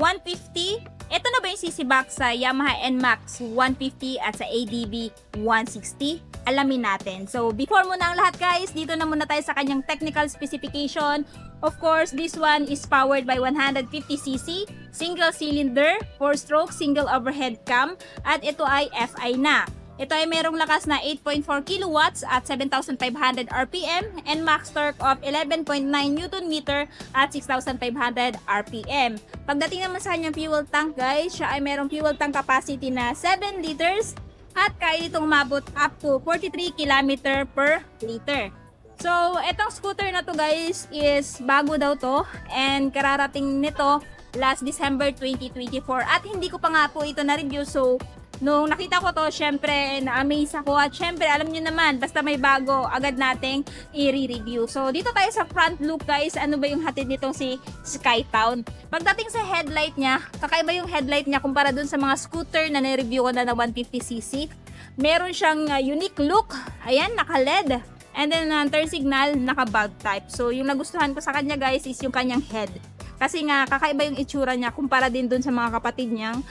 150. Ito na ba yung CC box sa Yamaha NMAX 150 at sa ADB 160? Alamin natin. So, before muna ang lahat guys, dito na muna tayo sa kanyang technical specification. Of course, this one is powered by 150cc, single cylinder, 4-stroke, single overhead cam, at ito ay FI na. Ito ay merong lakas na 8.4 kilowatts at 7,500 RPM and max torque of 11.9 Newton meter at 6,500 RPM. Pagdating naman sa kanyang fuel tank guys, siya ay merong fuel tank capacity na 7 liters at kaya itong umabot up to 43 km per liter. So, etong scooter na to guys is bago daw to and kararating nito last December 2024 at hindi ko pa nga po ito na-review. So, nung nakita ko to, syempre, na-amaze ako at syempre, alam nyo naman, basta may bago, agad nating i-review. So, dito tayo sa front look guys, ano ba yung hatid nitong si Skytown. Pagdating sa headlight niya, kakaiba yung headlight niya kumpara dun sa mga scooter na na-review ko na 150cc. Meron siyang unique look, ayan, naka-LED. And then, turn signal, naka-bulb type. So, yung nagustuhan ko sa kanya guys is yung kanyang head. Kasi nga, kakaiba yung itsura niya kumpara din dun sa mga kapatid niyang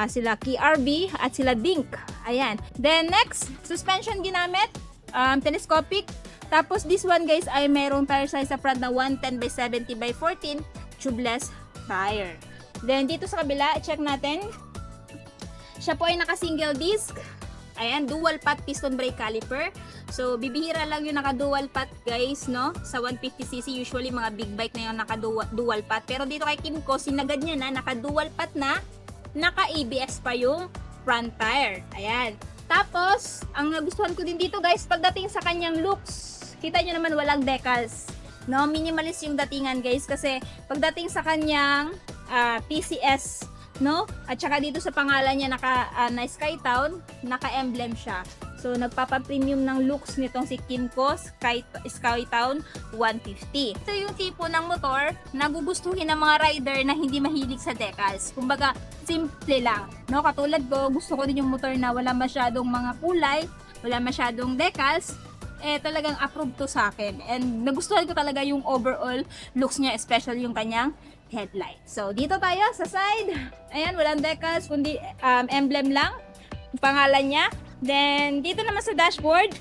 sila KRB at sila Dink. Ayan. Then next, suspension ginamit, telescopic. Tapos this one guys ay mayroong tire size sa front na 110 by 70 by 14 tubeless tire. Then dito sa kabila, check natin. Siya po ay naka-single disc. Ayan, dual path piston brake caliper. So, bibihira lang yung naka-dual path guys, no? Sa 150cc, usually mga big bike na yung naka-dual path. Pero dito kay Kymco, sinagad niya na, naka-dual path na, naka-ABS pa yung front tire. Ayan. Tapos, ang nagustuhan ko din dito guys, pagdating sa kanyang looks, kita nyo naman walang decals. No? Minimalist yung datingan guys, kasi pagdating sa kanyang PCS, no? At saka dito sa pangalan niya na Skytown, naka-emblem siya. So nagpapa-premium ng looks nitong si Kymco Skytown 150. Ito yung tipo ng motor na gugustuhin ng mga rider na hindi mahilig sa decals. Kumbaga, simple lang, no? Katulad ko, gusto ko din yung motor na wala masyadong mga kulay, wala masyadong decals. Talagang approved to sa akin. And nagustuhan ko talaga yung overall looks niya, especially yung kanyang headlight. So, dito tayo sa side. Ayan, walang decals, kundi emblem lang. Pangalan niya. Then, dito naman sa dashboard.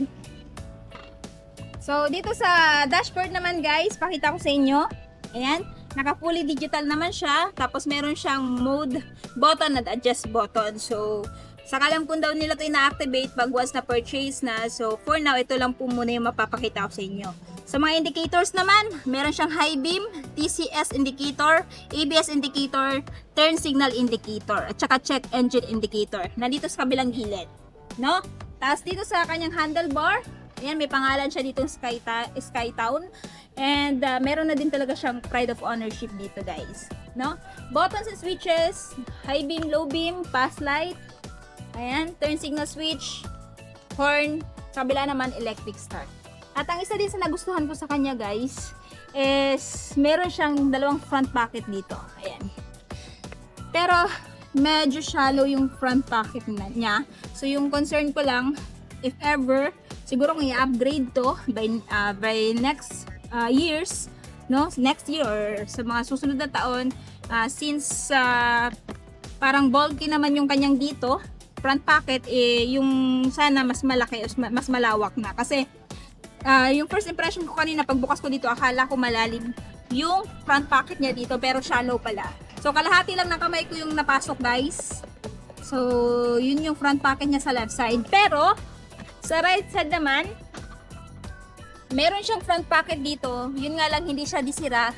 So, dito sa dashboard naman guys, pakita ko sa inyo. Ayan, naka-fully digital naman siya. Tapos, meron siyang mode button at adjust button. So, sakalang kung daw nila ito ina-activate pag once na purchase na. So, for now, ito lang po muna yung mapapakita ko sa inyo. Sa mga indicators naman, meron siyang high beam, TCS indicator, ABS indicator, turn signal indicator, at saka check engine indicator. Nandito sa kabilang gilid. No? Tapos dito sa kanyang handlebar, ayan, may pangalan siya dito Skytown. And meron na din talaga siyang pride of ownership dito guys. No? Buttons and switches, high beam, low beam, pass light, ayan, turn signal switch, horn, sa kabila naman electric start. At ang isa din sa nagustuhan ko sa kanya guys is meron siyang dalawang front pocket dito. Ayan. Pero medyo shallow yung front pocket niya. So yung concern ko lang, if ever, siguro kung i-upgrade to by next years, no? Next year or sa mga susunod na taon, since parang bulky naman yung kanyang dito, front pocket, yung sana mas malaki, mas malawak na. Kasi yung first impression ko kanina pagbukas ko dito, akala ko malalim yung front pocket niya dito, pero shallow pala. So kalahati lang ng kamay ko yung napasok guys. So yun yung front pocket niya sa left side. Pero sa right side naman, meron siyang front pocket dito. Yun nga lang, hindi siya disira,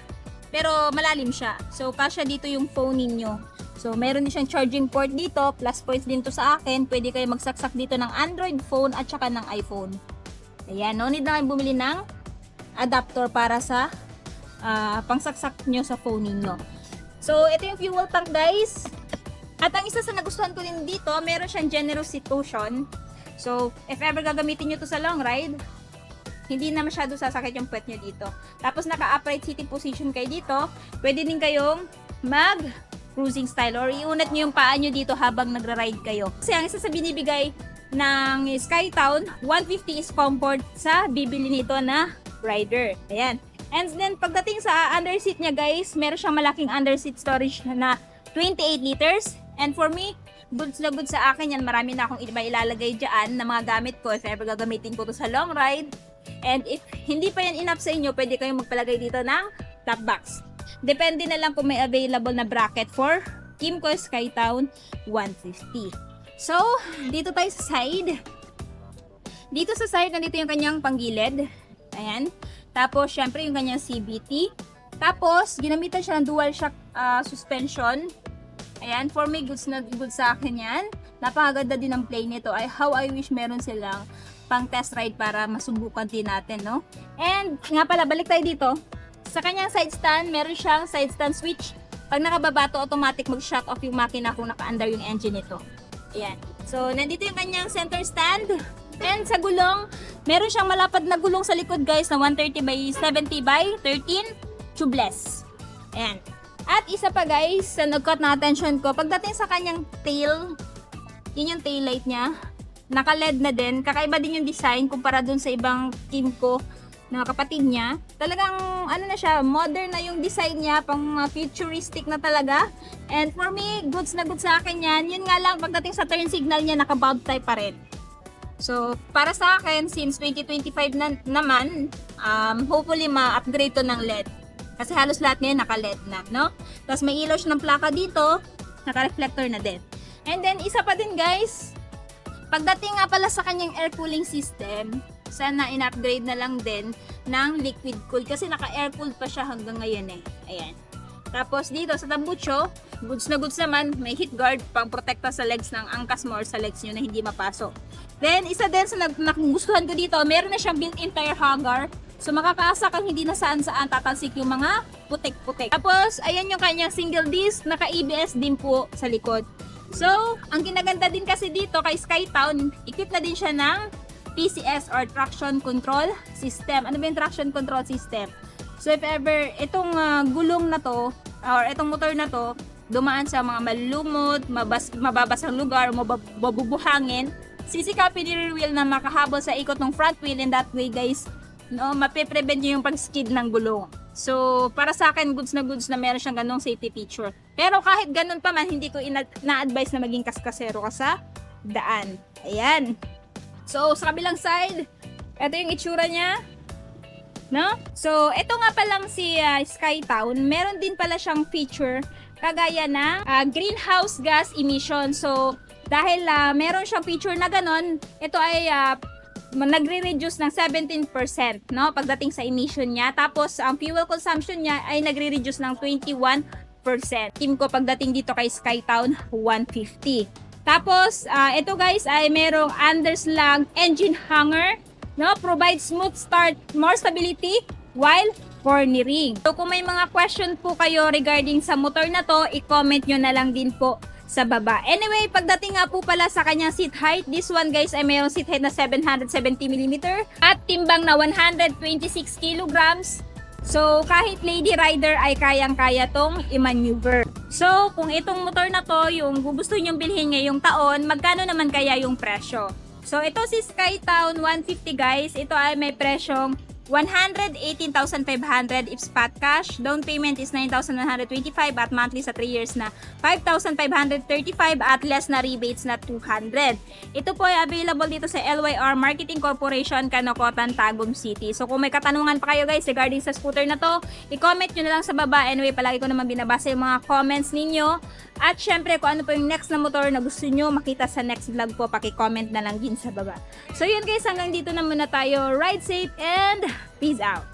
pero malalim siya. So kasya dito yung phone ninyo. So meron din siyang charging port dito. Plus points din to sa akin. Pwede kayo magsaksak dito ng Android phone at saka ng iPhone. Ayan, no need na kayo bumili ng adapter para sa pangsaksak nyo sa phone ninyo. So, ito yung fuel tank guys. At ang isa sa nagustuhan ko din dito, meron siyang generous seat cushion. So, if ever gagamitin nyo to sa long ride, hindi na masyado sasakit yung puwet nyo dito. Tapos, naka-upright sitting position kayo dito. Pwede din kayong mag-cruising style or iunat nyo yung paa nyo dito habang nagra-ride kayo. Kasi ang isa sa binibigay ng Skytown 150 is comfort sa bibili nito na rider. Ayan. And then pagdating sa underseat niya guys, meron siyang malaking underseat storage na 28 liters. And for me, goods na goods sa akin yan. Marami na akong iba ilalagay dyan na mga gamit ko if ever gagamitin ko to sa long ride. And if hindi pa yan enough sa inyo, pwede kayong magpalagay dito ng top box. Depende na lang kung may available na bracket for Kymco Skytown 150. So, dito tayo sa side. Dito sa side, nandito yung kanyang panggilid. Ayan. Tapos, syempre, yung kanyang CVT. Tapos, ginamitan siya ng dual shock suspension. Ayan, for me, goods na good sa akin yan. Napakaganda din ang play nito. How I wish meron silang pang test ride para masubukan din natin, no? And, nga pala, balik tayo dito. Sa kanyang side stand, meron siyang side stand switch. Pag nakababa to, automatic mag-shut off yung makina kung naka-under yung engine nito. Ayan. So, nandito yung kanyang center stand. And sa gulong, meron siyang malapad na gulong sa likod guys na 130 by 70 by 13 tubeless. Ayan. At isa pa guys, sa nag-cut na attention ko, pagdating sa kanyang tail, yun yung tail light niya, naka-LED na din. Kakaiba din yung design kumpara dun sa ibang Kymco na kapatid niya. Talagang ano na siya, modern na yung design niya, pang futuristic na talaga. And for me, goods na goods sa akin yan. Yun nga lang, pagdating sa turn signal niya, naka-bulb type pa rin. So, para sa akin, since 2025 na naman, hopefully ma-upgrade to ng LED. Kasi halos lahat ngayon naka-LED na, no? Tapos may ilaw siya ng plaka dito, naka-reflector na din. And then, isa pa din guys, pagdating nga pala sa kanyang air cooling system, sana in-upgrade na lang din ng liquid cool. Kasi naka-air cooled pa siya hanggang ngayon eh. Ayan. Tapos dito sa tambucho, goods na goods naman, may heat guard pang protekta sa legs ng angkas mo or sa legs nyo na hindi mapasok. Then, isa din sa nagustuhan ko dito, meron na siyang built-in tire hugger. So, makakaasa kang hindi na saan-saan tatalsik yung mga putik-putik. Tapos, ayan yung kanyang single disc, naka-ABS din po sa likod. So, ang kinaganda din kasi dito kay Skytown, equip na din siya ng TCS or Traction Control System. Ano ba yung Traction Control System? So if ever itong gulong na to or itong motor na to dumaan sa mga malulumot, mababasang lugar, mabubuhangin, sisikapin ni rear wheel na makahabol sa ikot ng front wheel, and that way guys, no, mape-prevent niyo yung pag-skid ng gulong. So para sa akin, goods na meron siyang ganong safety feature. Pero kahit ganun pa man, hindi ko na-advise na maging kaskasero ka sa daan. Ayan. So sa kabilang side, ito yung itsura niya. No? So, ito nga palang si Skytown, meron din pala siyang feature kagaya ng greenhouse gas emission. So, dahil meron siyang feature na ganon, ito ay nagre-reduce ng 17%, no? Pagdating sa emission niya. Tapos, ang fuel consumption niya ay nagre-reduce ng 21%. Kymco pagdating dito kay Skytown 150. Tapos, ito guys ay merong underslung engine hanger. No, provide smooth start, more stability while cornering. So kung may mga question po kayo regarding sa motor na to, i-comment nyo na lang din po sa baba. Anyway, pagdating nga po pala sa kanyang seat height, this one guys ay mayroong seat height na 770mm at timbang na 126 kilograms. So kahit lady rider ay kayang-kaya tong i-maneuver. So kung itong motor na to yung gusto nyong bilhin ngayong taon, magkano naman kaya yung presyo? So, ito si Skytown 150 guys. Ito ay may presyong 118,500 if spot cash. Down payment is 9,125 at monthly sa 3 years na 5,535 at less na rebates na 200. Ito po ay available dito sa LYR Marketing Corporation, Kanokotan, Tagum City. So kung may katanungan pa kayo guys regarding sa scooter na to, i-comment nyo na lang sa baba. Anyway, palagi ko naman binabasa yung mga comments ninyo. At syempre, kung ano po yung next na motor na gusto nyo makita sa next vlog po, paki-comment na lang din sa baba. So yun guys, hanggang dito na muna tayo. Ride safe and peace out!